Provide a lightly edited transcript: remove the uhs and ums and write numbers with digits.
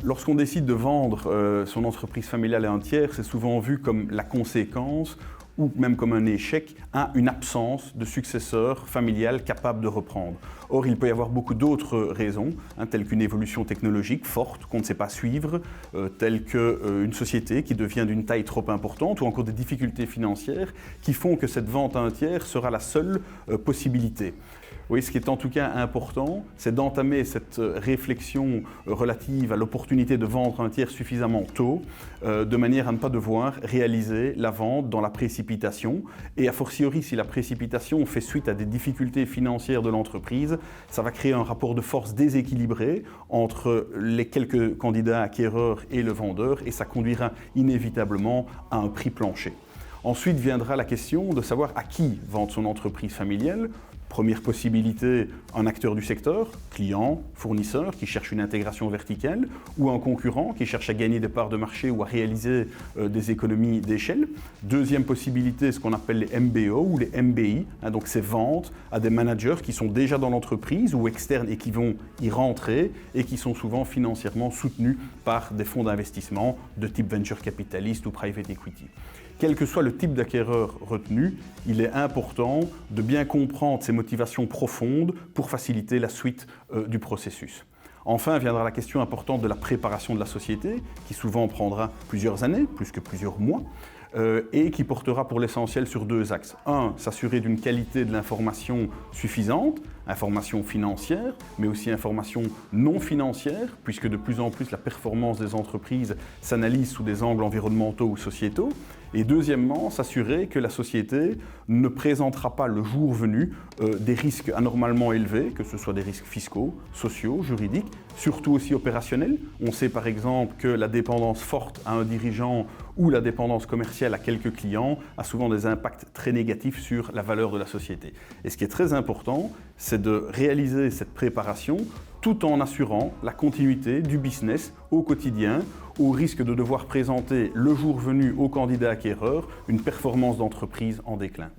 Lorsqu'on décide de vendre son entreprise familiale à un tiers, c'est souvent vu comme la conséquence ou même comme un échec à une absence de successeur familial capable de reprendre. Or, il peut y avoir beaucoup d'autres raisons, telles qu'une évolution technologique forte qu'on ne sait pas suivre, telle qu'une société qui devient d'une taille trop importante ou encore des difficultés financières qui font que cette vente à un tiers sera la seule possibilité. Oui, ce qui est en tout cas important, c'est d'entamer cette réflexion relative à l'opportunité de vendre un tiers suffisamment tôt, de manière à ne pas devoir réaliser la vente dans la précipitation. Et a fortiori, si la précipitation fait suite à des difficultés financières de l'entreprise, ça va créer un rapport de force déséquilibré entre les quelques candidats acquéreurs et le vendeur, et ça conduira inévitablement à un prix plancher. Ensuite viendra la question de savoir à qui vendre son entreprise familiale. Première possibilité, un acteur du secteur, client, fournisseur, qui cherche une intégration verticale, ou un concurrent qui cherche à gagner des parts de marché ou à réaliser des économies d'échelle. Deuxième possibilité, ce qu'on appelle les MBO ou les MBI, donc ces ventes à des managers qui sont déjà dans l'entreprise ou externes et qui vont y rentrer et qui sont souvent financièrement soutenus par des fonds d'investissement de type venture capitaliste ou private equity. Quel que soit le type d'acquéreur retenu, il est important de bien comprendre ses motivations profondes pour faciliter la suite du processus. Enfin viendra la question importante de la préparation de la société, qui souvent prendra plusieurs années, plus que plusieurs mois, et qui portera pour l'essentiel sur deux axes. Un, s'assurer d'une qualité de l'information suffisante, information financière, mais aussi information non financière, puisque de plus en plus la performance des entreprises s'analyse sous des angles environnementaux ou sociétaux. Et deuxièmement, s'assurer que la société ne présentera pas le jour venu des risques anormalement élevés, que ce soit des risques fiscaux, sociaux, juridiques, surtout aussi opérationnels. On sait par exemple que la dépendance forte à un dirigeant ou la dépendance commerciale à quelques clients a souvent des impacts très négatifs sur la valeur de la société. Et ce qui est très important, c'est de réaliser cette préparation tout en assurant la continuité du business au quotidien, au risque de devoir présenter le jour venu au candidat acquéreur une performance d'entreprise en déclin.